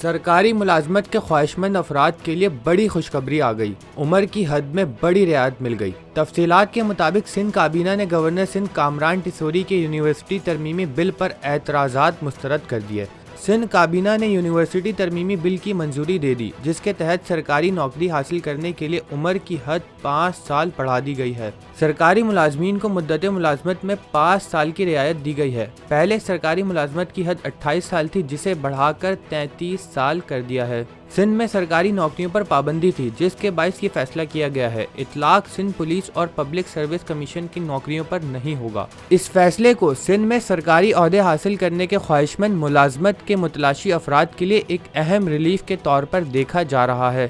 سرکاری ملازمت کے خواہشمند افراد کے لیے بڑی خوشخبری آ گئی۔ عمر کی حد میں بڑی رعایت مل گئی۔ تفصیلات کے مطابق سندھ کابینہ نے گورنر سندھ کامران ٹیسوری کے یونیورسٹی ترمیمی بل پر اعتراضات مسترد کر دیے۔ سندھ کابینہ نے یونیورسٹی ترمیمی بل کی منظوری دے دی، جس کے تحت سرکاری نوکری حاصل کرنے کے لیے عمر کی حد 5 سال بڑھا دی گئی ہے۔ سرکاری ملازمین کو مدت ملازمت میں 5 سال کی رعایت دی گئی ہے۔ پہلے سرکاری ملازمت کی حد 28 سال تھی، جسے بڑھا کر 33 سال کر دیا ہے۔ سندھ میں سرکاری نوکریوں پر پابندی تھی، جس کے باعث یہ فیصلہ کیا گیا ہے۔ اطلاق سندھ پولیس اور پبلک سروس کمیشن کی نوکریوں پر نہیں ہوگا۔ اس فیصلے کو سندھ میں سرکاری عہدے حاصل کرنے کے خواہشمند ملازمت کے متلاشی افراد کے لیے ایک اہم ریلیف کے طور پر دیکھا جا رہا ہے۔